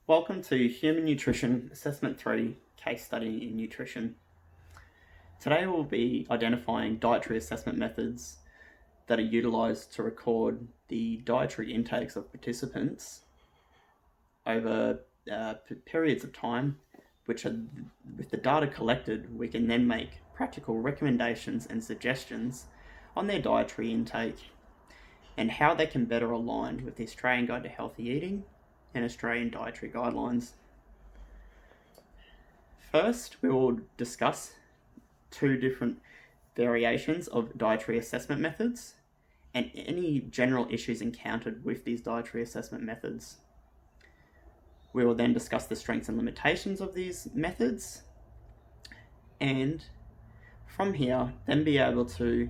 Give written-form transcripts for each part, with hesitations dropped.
Welcome to Human Nutrition Assessment 3 Case Study in Nutrition. Today we'll be identifying dietary assessment methods that are utilised to record the dietary intakes of participants over periods of time, which are, with the data collected, we can then make practical recommendations and suggestions on their dietary intake and how they can better align with the Australian Guide to Healthy Eating and Australian dietary guidelines. First, we will discuss two different variations of dietary assessment methods and any general issues encountered with these dietary assessment methods. We will then discuss the strengths and limitations of these methods, and from here, then be able to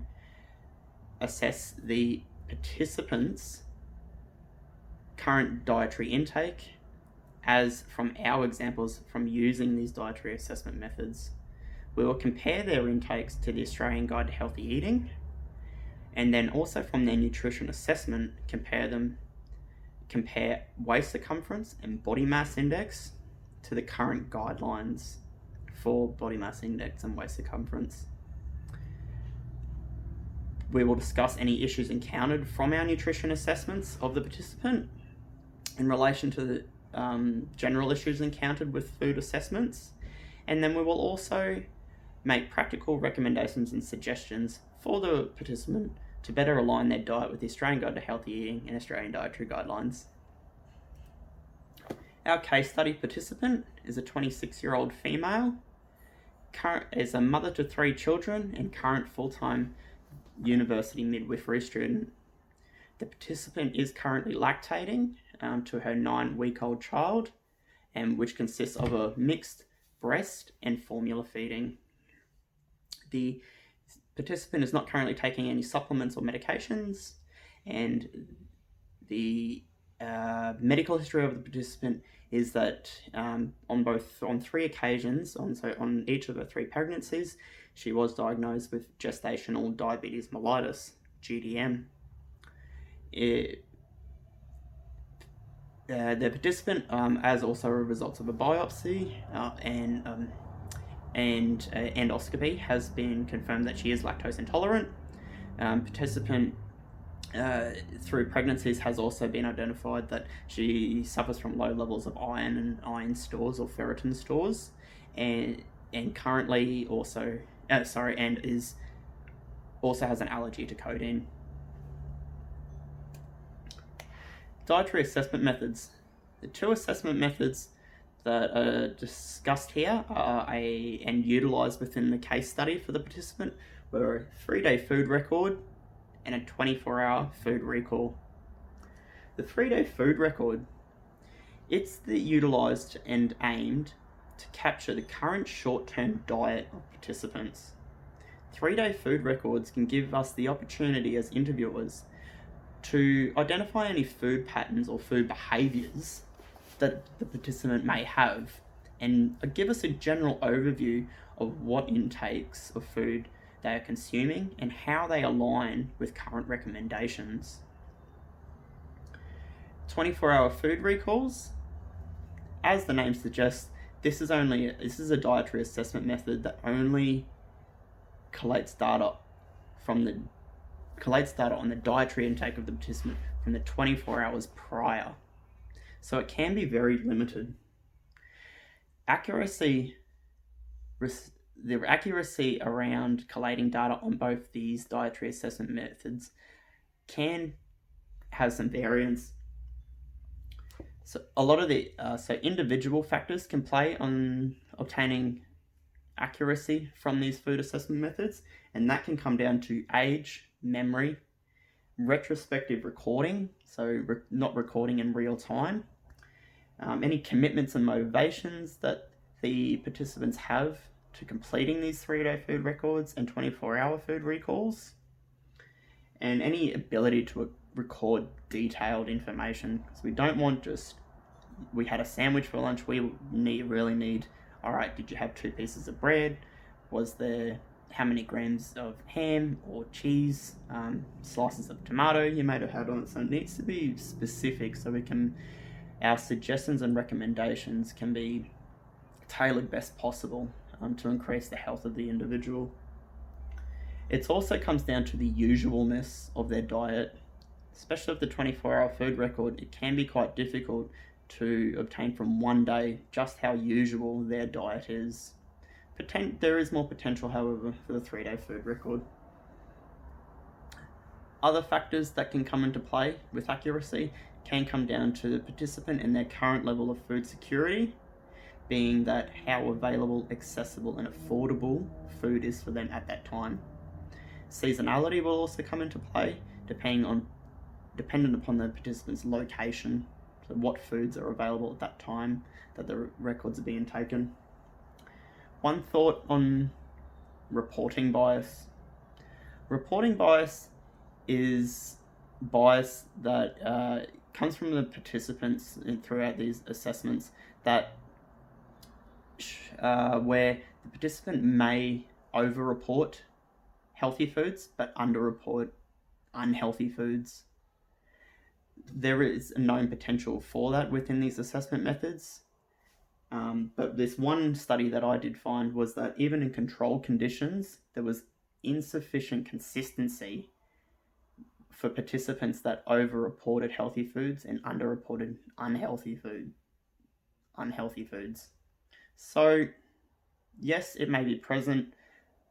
assess the participants' current dietary intake as from our examples from using these dietary assessment methods. We will compare their intakes to the Australian Guide to Healthy Eating, and then also from their nutrition assessment compare waist circumference and body mass index to the current guidelines for body mass index and waist circumference. We will discuss any issues encountered from our nutrition assessments of the participant in relation to the general issues encountered with food assessments, and then we will also make practical recommendations and suggestions for the participant to better align their diet with the Australian Guide to Healthy Eating and Australian dietary guidelines. Our case study participant is a 26-year-old female, is a mother to 3 children and current full-time university midwifery student. The participant is currently lactating to her 9-week-old child, and which consists of a mixed breast and formula feeding. The participant is not currently taking any supplements or medications, and the medical history of the participant is that on 3 occasions, on each of her 3 pregnancies, she was diagnosed with gestational diabetes mellitus, GDM. The participant, as also a result of a biopsy and endoscopy, has been confirmed that she is lactose intolerant. Participant, through pregnancies, has also been identified that she suffers from low levels of iron and iron stores or ferritin stores, and currently also has an allergy to codeine. Dietary assessment methods. The 2 assessment methods that are discussed here and utilised within the case study for the participant were a 3-day food record and a 24-hour food recall. The 3-day food record, it's utilised and aimed to capture the current short-term diet of participants. 3-day food records can give us the opportunity as interviewers to identify any food patterns or food behaviours that the participant may have, and give us a general overview of what intakes of food they are consuming and how they align with current recommendations. 24-hour food recalls, as the name suggests, this is a dietary assessment method that only collates data on the dietary intake of the participant from the 24 hours prior. So it can be very limited. The accuracy around collating data on both these dietary assessment methods can have some variance. So a lot of individual factors can play on obtaining accuracy from these food assessment methods, and that can come down to age, memory, retrospective recording, so not recording in real time, any commitments and motivations that the participants have to completing these 3-day food records and 24-hour food recalls, and any ability to record detailed information. So we don't want just, we had a sandwich for lunch, we really need, all right, did you have 2 pieces of bread? Was there how many grams of ham or cheese, slices of tomato you might have had on it? So it needs to be specific so we can our suggestions and recommendations can be tailored best possible to increase the health of the individual. It also comes down to the usualness of their diet. Especially with the 24-hour food record, it can be quite difficult to obtain from one day just how usual their diet is. There is more potential, however, for the 3-day food record. Other factors that can come into play with accuracy can come down to the participant and their current level of food security, being that how available, accessible, and affordable food is for them at that time. Seasonality will also come into play, dependent upon the participant's location, so what foods are available at that time that the records are being taken. One thought on reporting bias. Reporting bias is bias that comes from the participants throughout these assessments that where the participant may over-report healthy foods but under-report unhealthy foods. There is a known potential for that within these assessment methods. But this one study that I did find was that even in controlled conditions, there was insufficient consistency for participants that over-reported healthy foods and under-reported unhealthy foods. So, yes, it may be present,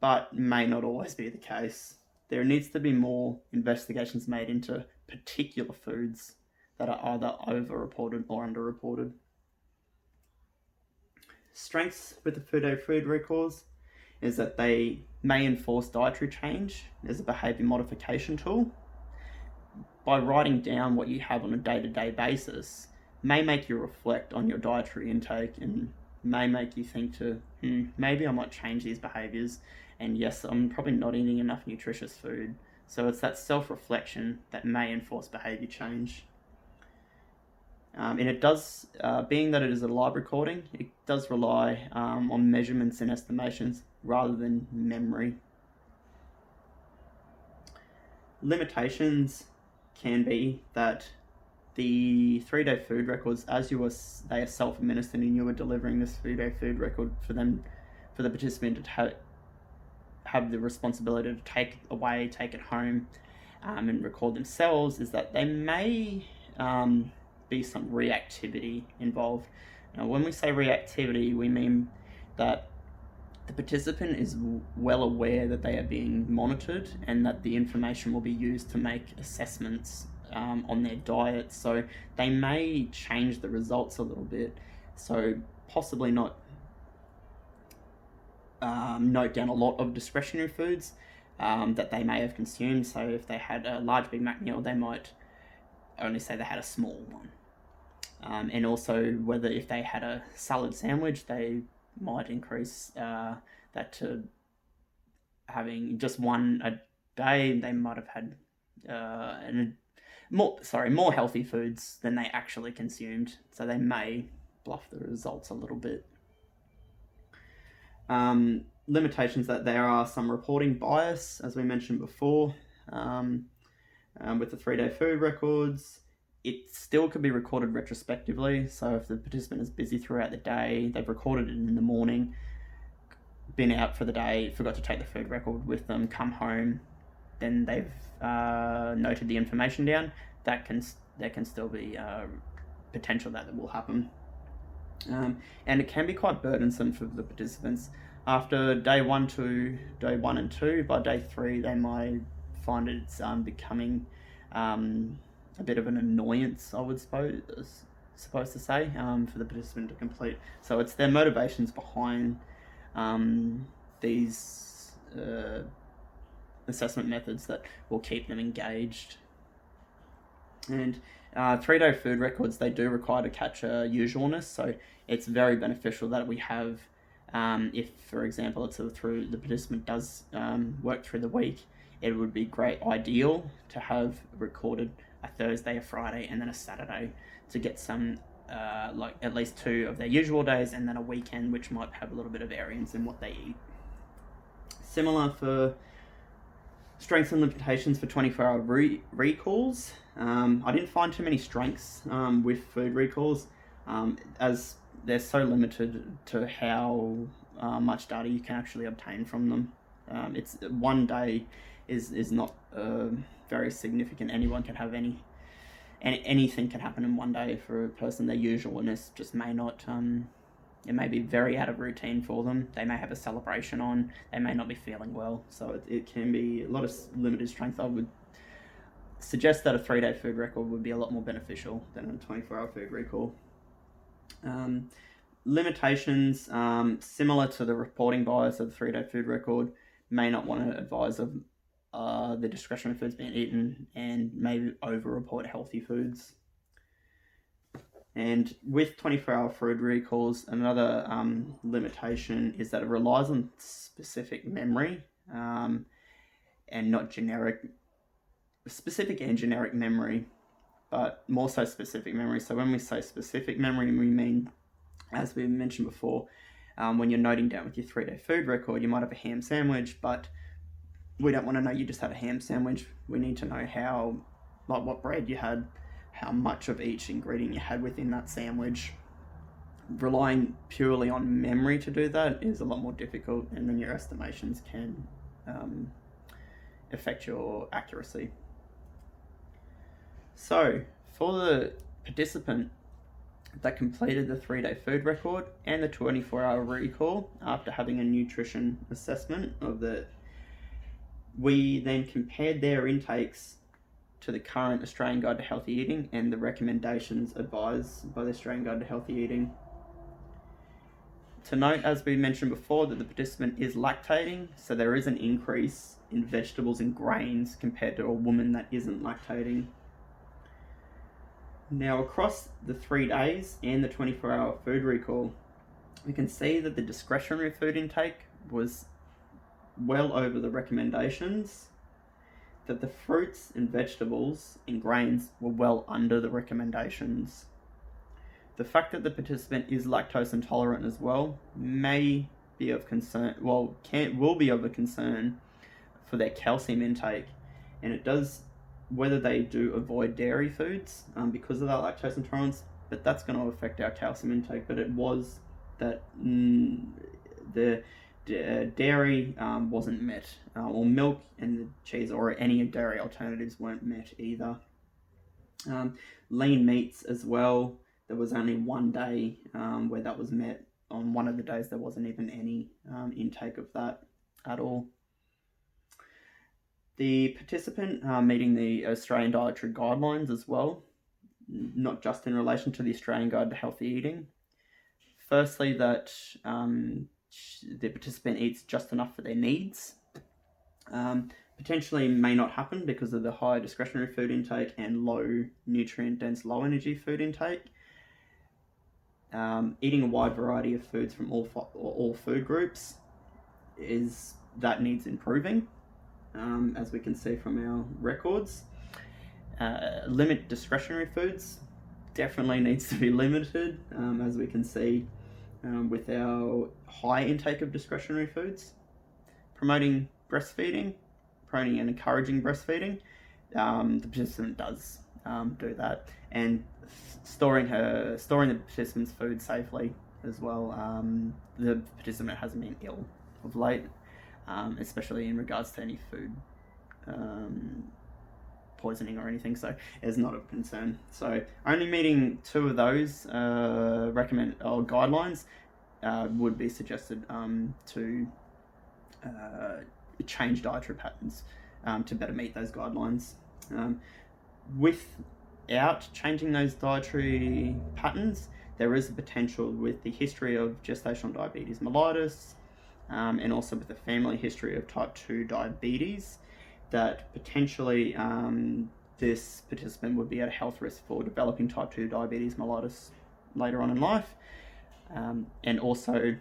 but may not always be the case. There needs to be more investigations made into particular foods that are either over-reported or under-reported. Strengths with the 3-day food records is that they may enforce dietary change as a behaviour modification tool. By writing down what you have on a day-to-day basis may make you reflect on your dietary intake and may make you think to, maybe I might change these behaviours, and yes, I'm probably not eating enough nutritious food. So it's that self-reflection that may enforce behaviour change. And it does, being that it is a live recording, it does rely on measurements and estimations rather than memory. Limitations can be that the 3-day food records, they are self-administered and you are delivering this 3-day food record for the participant to have the responsibility to take it home and record themselves, is that they may be some reactivity involved. Now, when we say reactivity, we mean that the participant is well aware that they are being monitored and that the information will be used to make assessments on their diet. So they may change the results a little bit. So possibly not note down a lot of discretionary foods that they may have consumed. So if they had a large Big Mac meal, they might only say they had a small one. And also whether if they had a salad sandwich, they might increase that to having just one a day. They might have had more healthy foods than they actually consumed. So they may bluff the results a little bit. Limitations that there are some reporting bias, as we mentioned before, with the 3-day food records. It still could be recorded retrospectively. So if the participant is busy throughout the day, they've recorded it in the morning, been out for the day, forgot to take the food record with them, come home, then they've noted the information down, there can still be potential that will happen. And it can be quite burdensome for the participants. After day 1 and 2, by day 3, they might find it's becoming a bit of an annoyance, I would supposed to say, for the participant to complete. So it's their motivations behind these assessment methods that will keep them engaged. And 3-day food records, they do require to capture usualness, so it's very beneficial that we have, if, for example, it's through the participant does work through the week, it would be ideal to have recorded a Thursday, a Friday, and then a Saturday to get some, like at least 2 of their usual days, and then a weekend which might have a little bit of variance in what they eat. Similar for Strengths and limitations for 24-hour recalls. I didn't find too many strengths with food recalls, as they're so limited to how much data you can actually obtain from them. It's 1 day is not very significant. Anyone can have anything can happen in 1 day for a person. Their usualness just may not. It may be very out of routine for them. They may have a celebration on. They may not be feeling well. So it can be a lot of limited strength. I would suggest that a 3-day food record would be a lot more beneficial than a 24-hour food recall. Limitations, similar to the reporting bias of the 3-day food record, may not want to advise of the discretionary foods being eaten and maybe over-report healthy foods. And with 24-hour food recalls, another limitation is that it relies on specific memory and not specific and generic memory, but more so specific memory. So when we say specific memory, we mean, as we mentioned before, when you're noting down with your 3-day food record, you might have a ham sandwich, but we don't want to know you just had a ham sandwich. We need to know what bread you had, how much of each ingredient you had within that sandwich. Relying purely on memory to do that is a lot more difficult, and then your estimations can affect your accuracy. So, for the participant that completed the 3-day food record and the 24-hour recall after having a nutrition assessment we then compared their intakes to the current Australian Guide to Healthy Eating and the recommendations advised by the Australian Guide to Healthy Eating. To note, as we mentioned before, that the participant is lactating, so there is an increase in vegetables and grains compared to a woman that isn't lactating. Now, across the 3 days and the 24-hour food recall, we can see that the discretionary food intake was well over the recommendations, that the fruits and vegetables and grains were well under the recommendations. The fact that the participant is lactose intolerant as well may be of concern, will be of a concern for their calcium intake, and it does, whether they do avoid dairy foods because of that lactose intolerance, but that's going to affect our calcium intake. But it was that the dairy wasn't met, or milk and the cheese or any dairy alternatives weren't met either. Lean meats as well, there was only 1 day where that was met. On one of the days there wasn't even any intake of that at all. The participant meeting the Australian dietary guidelines as well, not just in relation to the Australian Guide to Healthy Eating. Firstly, that the participant eats just enough for their needs. Potentially may not happen because of the high discretionary food intake and low nutrient dense, low energy food intake. Eating a wide variety of foods from all food groups needs improving, as we can see from our records. Limit discretionary foods definitely needs to be limited, as we can see with our high intake of discretionary foods. Promoting breastfeeding, promoting and encouraging breastfeeding, the participant does do that, and storing the participant's food safely as well. The participant hasn't been ill of late, especially in regards to any food poisoning or anything, so it's not of concern. So only meeting 2 of those guidelines would be suggested to change dietary patterns to better meet those guidelines. Without changing those dietary patterns, there is a potential with the history of gestational diabetes mellitus and also with the family history of type 2 diabetes, that potentially this participant would be at a health risk for developing type 2 diabetes mellitus later on in life. And also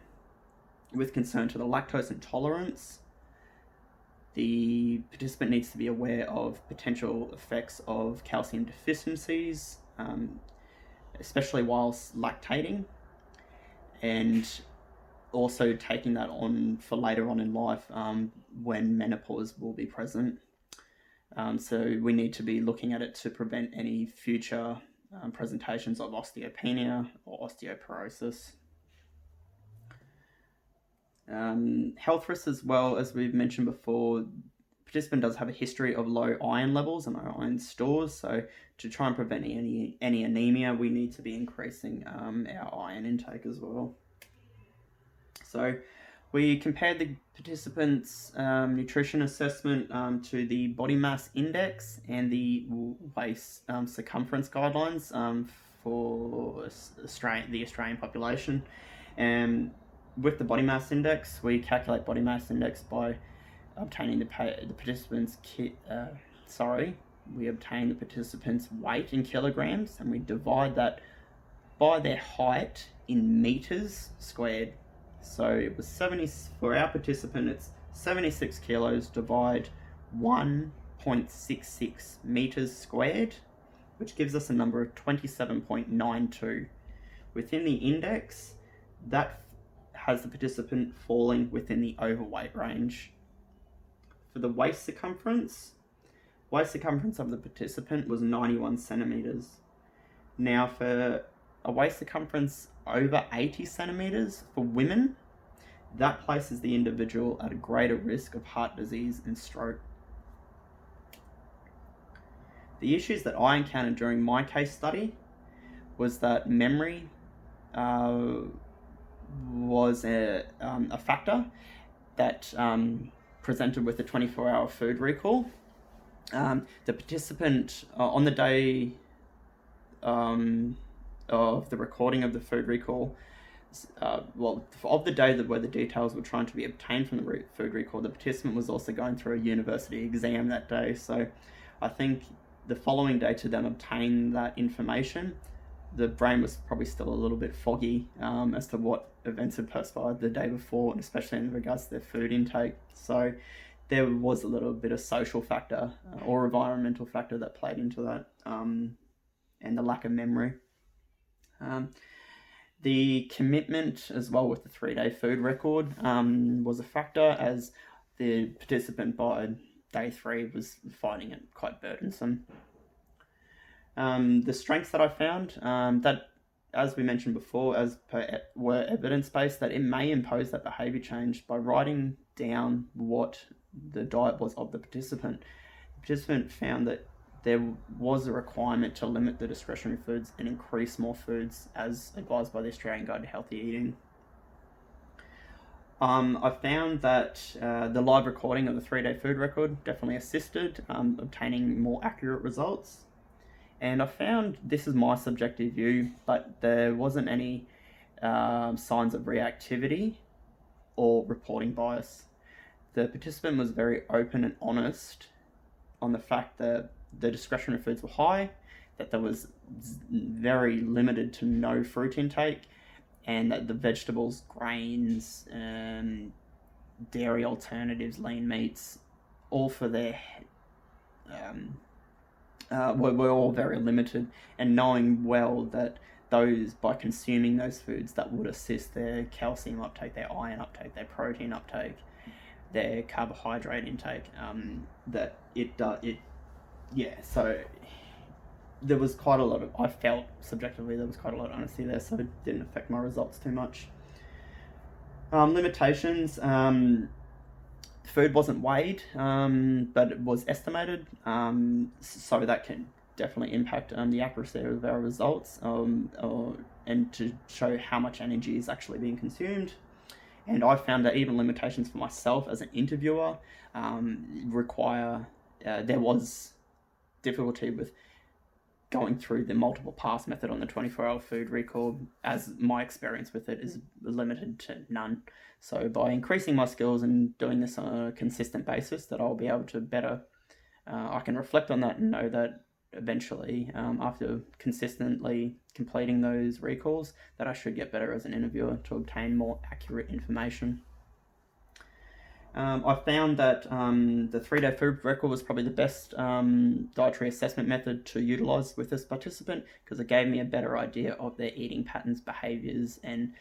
with concern to the lactose intolerance, the participant needs to be aware of potential effects of calcium deficiencies, especially whilst lactating, and also taking that on for later on in life when menopause will be present. So we need to be looking at it to prevent any future presentations of osteopenia or osteoporosis. Health risks as well, as we've mentioned before, participant does have a history of low iron levels and iron stores, so to try and prevent any anemia, we need to be increasing our iron intake as well. So we compared the participants' nutrition assessment to the body mass index and the waist circumference guidelines for the Australian population. And with the body mass index, we calculate body mass index by obtaining the participants' we obtain the participants' weight in kilograms, and we divide that by their height in meters squared. So it was 70 for our participant. It's 76 kilos divide 1.66 meters squared, which gives us a number of 27.92. Within the index, that has the participant falling within the overweight range. For the waist circumference of the participant was 91 centimeters. Now for a waist circumference over 80 centimeters for women, that places the individual at a greater risk of heart disease and stroke. The issues that I encountered during my case study was that memory was a factor that presented with the 24-hour food recall. The participant on the day of the recording of the food recall, of the day where the details were trying to be obtained from the food recall, the participant was also going through a university exam that day. So I think the following day to them obtain that information, the brain was probably still a little bit foggy as to what events had transpired the day before, and especially in regards to their food intake. So there was a little bit of social factor or environmental factor that played into that, and the lack of memory. The commitment as well with the 3-day food record was a factor, as the participant by day 3 was finding it quite burdensome. The strengths that I found, that, as we mentioned before, were evidence-based, that it may impose that behaviour change by writing down what the diet was of the participant. The participant found that there was a requirement to limit the discretionary foods and increase more foods, as advised by the Australian Guide to Healthy Eating. I found that the live recording of the 3-day food record definitely assisted obtaining more accurate results. And I found, this is my subjective view, but there wasn't any signs of reactivity or reporting bias. The participant was very open and honest on the fact that the discretionary foods were high, that there was very limited to no fruit intake, and that the vegetables, grains, dairy alternatives, lean meats, all for their were all very limited, and knowing well that those, by consuming those foods, that would assist their calcium uptake, their iron uptake, their protein uptake, their carbohydrate intake, so there was quite a lot of, I felt subjectively there was quite a lot of honesty there, so it didn't affect my results too much. Limitations, food wasn't weighed, but it was estimated, so that can definitely impact the accuracy of our results, and to show how much energy is actually being consumed. And I found that even limitations for myself as an interviewer there was difficulty with going through the multiple pass method on the 24-hour food recall, as my experience with it is limited to none. So by increasing my skills and doing this on a consistent basis, that I'll be able to better, I can reflect on that and know that eventually, after consistently completing those recalls, that I should get better as an interviewer to obtain more accurate information. I found that the 3-day food record was probably the best dietary assessment method to utilise with this participant, because it gave me a better idea of their eating patterns, behaviours, and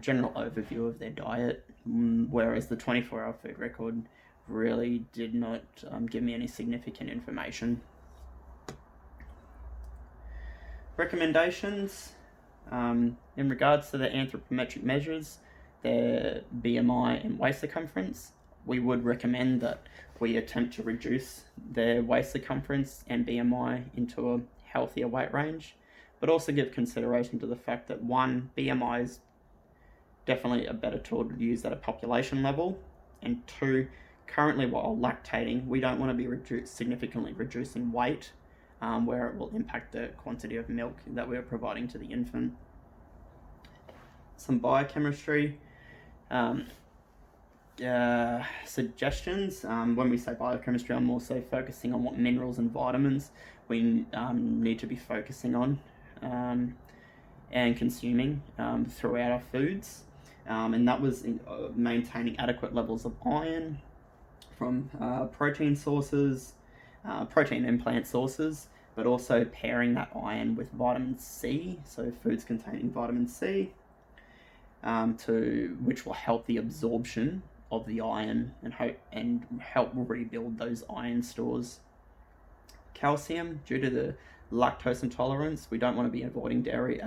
general overview of their diet, whereas the 24-hour food record really did not give me any significant information. Recommendations in regards to the anthropometric measures, their BMI and waist circumference, we would recommend that we attempt to reduce their waist circumference and BMI into a healthier weight range, but also give consideration to the fact that one, BMI is definitely a better tool to use at a population level, and two, currently while lactating, we don't want to be significantly reducing weight where it will impact the quantity of milk that we're providing to the infant. Some biochemistry suggestions. When we say biochemistry, I'm also focusing on what minerals and vitamins we need to be focusing on and consuming throughout our foods. And that was maintaining adequate levels of iron from protein sources, protein and plant sources, but also pairing that iron with vitamin C, so foods containing vitamin C, which will help the absorption of the iron and help rebuild those iron stores. Calcium, due to the lactose intolerance, we don't want to be avoiding dairy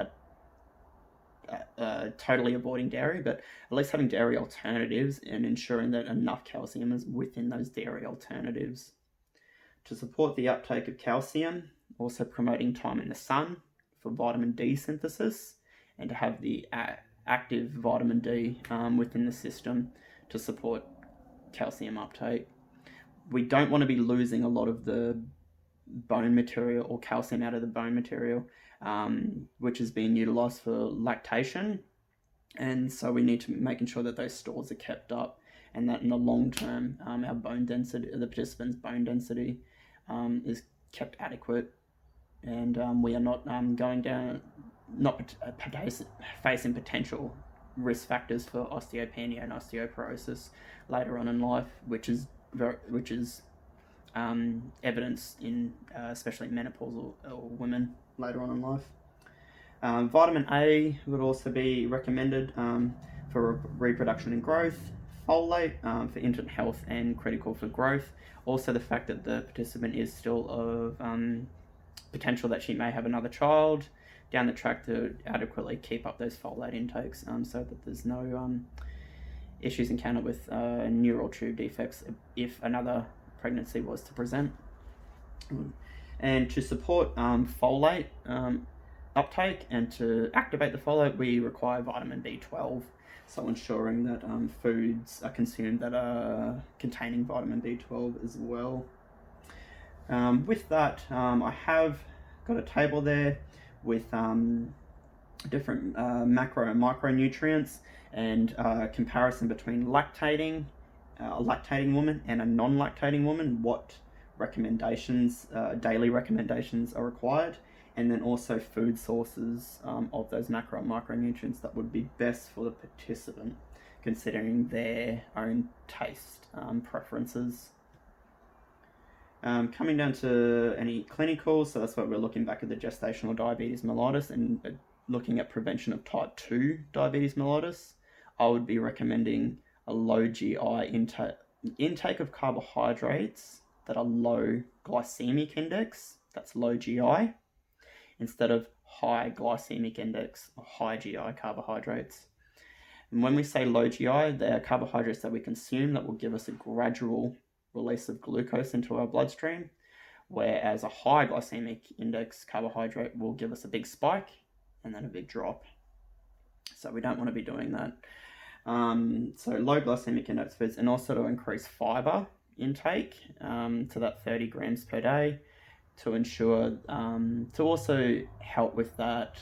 totally avoiding dairy, but at least having dairy alternatives and ensuring that enough calcium is within those dairy alternatives. To support the uptake of calcium, also promoting time in the sun for vitamin D synthesis, and to have the active vitamin D within the system to support calcium uptake. We don't want to be losing a lot of the bone material or calcium out of the bone material, which is being utilized for lactation, and so we need to making sure that those stores are kept up, and that in the long term our bone density, the participant's bone density is kept adequate, and we are not facing potential risk factors for osteopenia and osteoporosis later on in life, which is evidence in especially menopausal women later on in life. Vitamin A would also be recommended for reproduction and growth. Folate for infant health and critical for growth. Also the fact that the participant is still of potential that she may have another child down the track, to adequately keep up those folate intakes so that there's no issues encountered with neural tube defects if another pregnancy was to present. And to support folate uptake and to activate the folate, we require vitamin B12, so ensuring that foods are consumed that are containing vitamin B12 as well. With that, I have got a table there with different macro and micronutrients, and comparison between a lactating woman and a non-lactating woman, what recommendations, daily recommendations are required, and then also food sources of those macro and micronutrients that would be best for the participant, considering their own taste preferences. Coming down to any clinicals, so that's why we're looking back at the gestational diabetes mellitus and looking at prevention of type 2 diabetes mellitus. I would be recommending a low GI intake of carbohydrates that are low glycemic index, that's low GI, instead of high glycemic index or high GI carbohydrates. And when we say low GI, they are carbohydrates that we consume that will give us a gradual release of glucose into our bloodstream, whereas a high glycemic index carbohydrate will give us a big spike and then a big drop. So we don't want to be doing that. So low glycemic index foods, and also to increase fiber intake to that 30 grams per day, to ensure to also help with that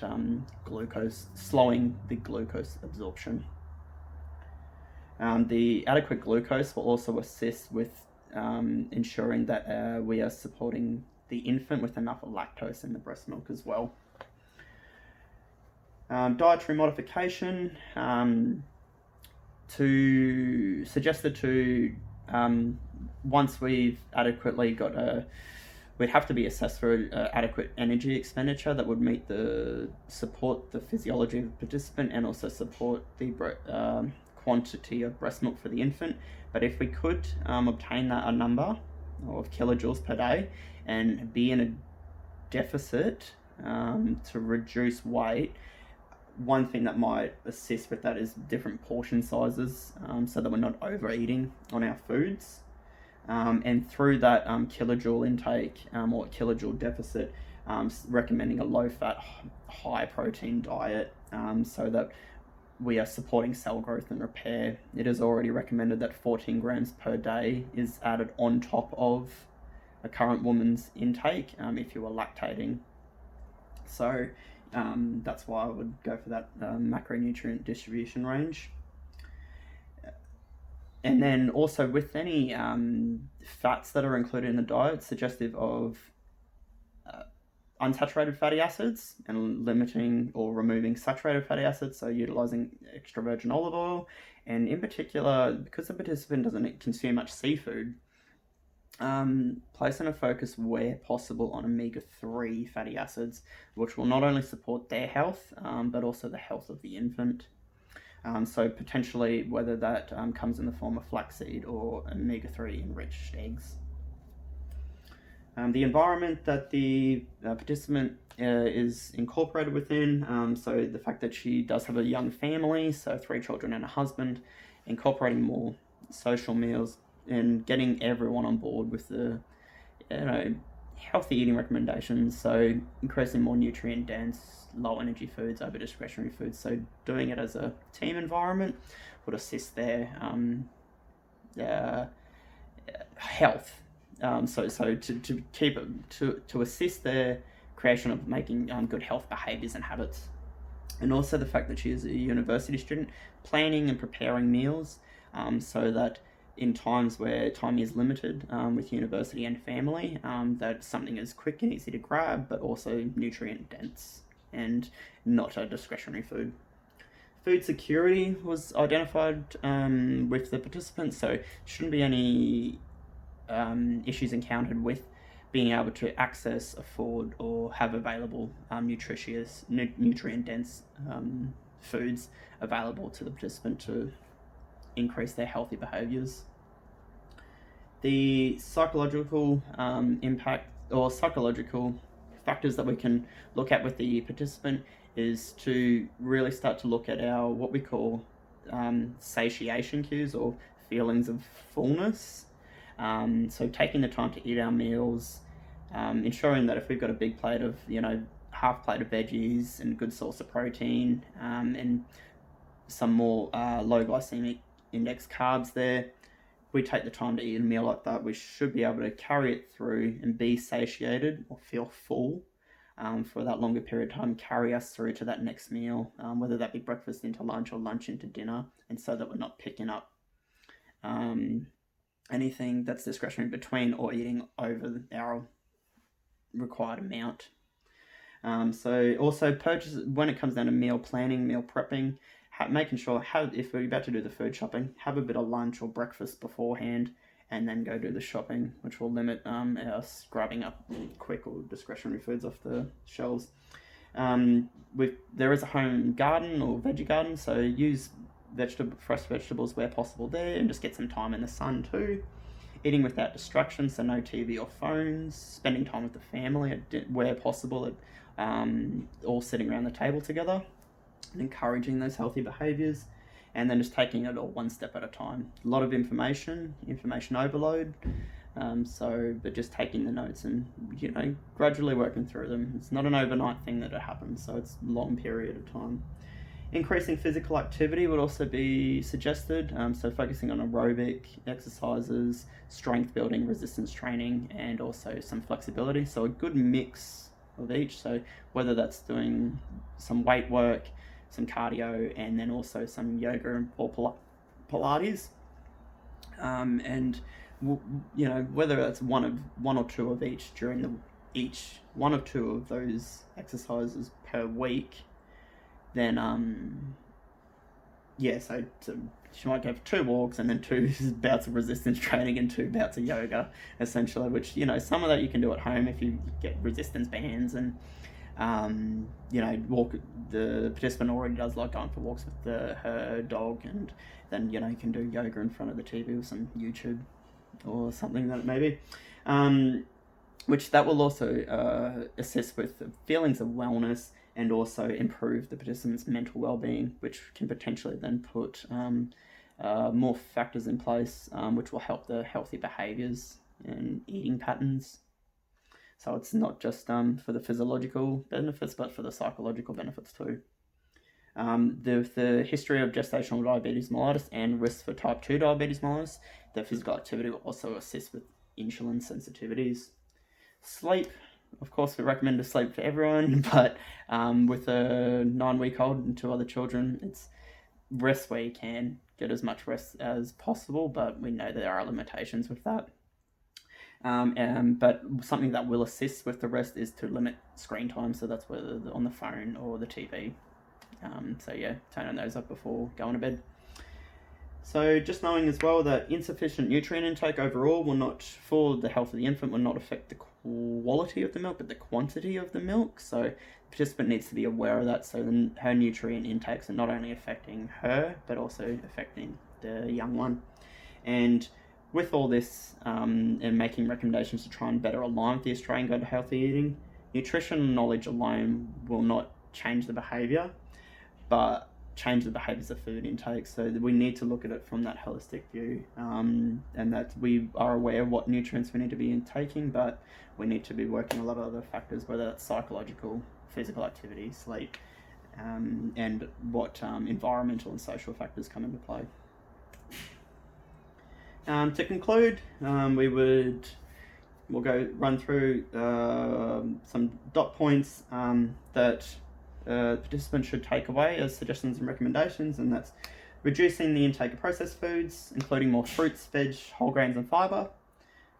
glucose, slowing the glucose absorption. The adequate glucose will also assist with ensuring that we are supporting the infant with enough lactose in the breast milk as well. Dietary modification, suggested to once we've adequately got we'd have to be assessed for adequate energy expenditure that would support the physiology of the participant, and also support the quantity of breast milk for the infant, but if we could obtain that a number of kilojoules per day and be in a deficit to reduce weight, one thing that might assist with that is different portion sizes, so that we're not overeating on our foods. And through that kilojoule intake or kilojoule deficit, recommending a low-fat, high-protein diet, so that we are supporting cell growth and repair. It is already recommended that 14 grams per day is added on top of a current woman's intake if you are lactating. So that's why I would go for that macronutrient distribution range. And then also with any fats that are included in the diet, suggestive of unsaturated fatty acids and limiting or removing saturated fatty acids, so utilizing extra virgin olive oil. And in particular, because the participant doesn't consume much seafood, placing a focus where possible on omega-3 fatty acids, which will not only support their health, but also the health of the infant. So potentially whether that comes in the form of flaxseed or omega-3 enriched eggs. The environment that the participant is incorporated within, so the fact that she does have a young family, so 3 children and a husband, incorporating more social meals and getting everyone on board with the healthy eating recommendations, so increasing more nutrient dense, low energy foods over discretionary foods. So doing it as a team environment would assist their health. So to keep it, to assist their creation of making good health behaviours and habits. And also the fact that she is a university student, planning and preparing meals so that in times where time is limited with university and family, that something is quick and easy to grab, but also nutrient dense and not a discretionary food. Food security was identified with the participants, so shouldn't be any issues encountered with being able to access, afford, or have available nutritious, nutrient-dense foods available to the participant to increase their healthy behaviours. The psychological impact or psychological factors that we can look at with the participant is to really start to look at our what we call satiation cues or feelings of fullness. So taking the time to eat our meals, ensuring that if we've got a big plate of, half plate of veggies and a good source of protein, and some more low glycemic index carbs there, we take the time to eat a meal like that, we should be able to carry it through and be satiated or feel full for that longer period of time, carry us through to that next meal, whether that be breakfast into lunch or lunch into dinner, and so that we're not picking up anything that's discretionary between or eating over our required amount. So also when it comes down to meal planning, meal prepping, making sure if we're about to do the food shopping, have a bit of lunch or breakfast beforehand and then go do the shopping, which will limit us grabbing up quick or discretionary foods off the shelves. There is a home garden or veggie garden, so use fresh vegetables where possible there, and just get some time in the sun too. Eating without distractions, so no TV or phones. Spending time with the family where possible, all sitting around the table together, and encouraging those healthy behaviours, and then just taking it all one step at a time. A lot of information overload, but just taking the notes and gradually working through them. It's not an overnight thing that it happens, so it's a long period of time. Increasing physical activity would also be suggested, so focusing on aerobic exercises, strength building, resistance training, and also some flexibility. So a good mix of each, so whether that's doing some weight work, some cardio, and then also some yoga or Pilates, and whether that's one or two of each during one or two of those exercises per week, then so she might go for 2 walks and then 2 bouts of resistance training and 2 bouts of yoga, essentially, which some of that you can do at home if you get resistance bands and You know, the participant already does like going for walks with her dog, and then, you know, you can do yoga in front of the TV with some YouTube or something that it may be. Which that will also assist with feelings of wellness and also improve the participant's mental well-being, which can potentially then put more factors in place, which will help the healthy behaviours and eating patterns. So it's not just for the physiological benefits, but for the psychological benefits too. The history of gestational diabetes mellitus and risks for type 2 diabetes mellitus, the physical activity will also assist with insulin sensitivities. Sleep, of course, we recommend to sleep for everyone, but with a 9-week-old and 2 other children, it's rest where you can. Get as much rest as possible, but we know there are limitations with that. But something that will assist with the rest is to limit screen time, so that's whether on the phone or the TV. So yeah, turning those up before going to bed. So just knowing as well that insufficient nutrient intake overall will not, for the health of the infant, will not affect the quality of the milk, but the quantity of the milk. So the participant needs to be aware of that, so then her nutrient intakes are not only affecting her, but also affecting the young one. And with all this, and making recommendations to try and better align with the Australian Guide to Healthy Eating, nutrition knowledge alone will not change the behaviour, but change the behaviours of food intake. So we need to look at it from that holistic view, and that we are aware of what nutrients we need to be intaking, but we need to be working a lot of other factors, whether that's psychological, physical activity, sleep, and what environmental and social factors come into play. To conclude, we'll run through some dot points that participants should take away as suggestions and recommendations, and that's reducing the intake of processed foods, including more fruits, veg, whole grains and fibre,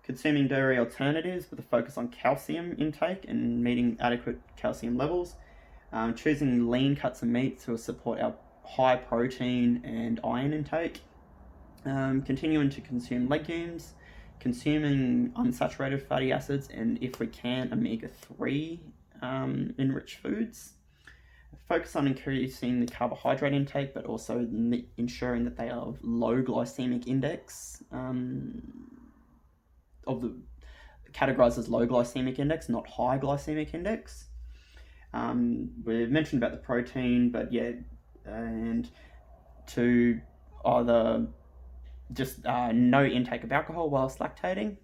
consuming dairy alternatives with a focus on calcium intake and meeting adequate calcium levels, choosing lean cuts of meat to support our high protein and iron intake, continuing to consume legumes, consuming unsaturated fatty acids, and if we can, omega-3 enriched foods. Focus on increasing the carbohydrate intake, but also ensuring that they are of low glycemic index, categorized as low glycemic index, not high glycemic index. We've mentioned about the protein, but yeah, and to either just no intake of alcohol whilst lactating.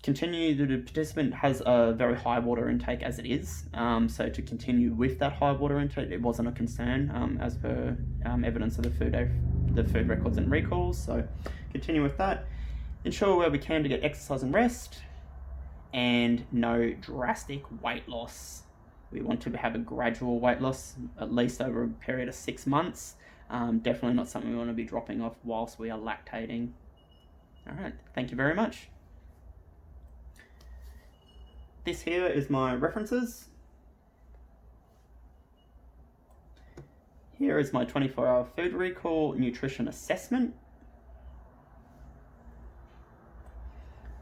Continue, the participant has a very high water intake as it is, so to continue with that high water intake, it wasn't a concern as per evidence of the food records and recalls, so continue with that. Ensure where we can to get exercise and rest, and no drastic weight loss. We want to have a gradual weight loss, at least over a period of 6 months. Definitely not something we want to be dropping off whilst we are lactating. All right, thank you very much. This here is my references. Here is my 24-hour food recall nutrition assessment.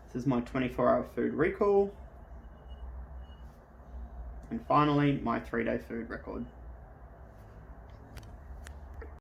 This is my 24-hour food recall. And finally, my 3-day food record.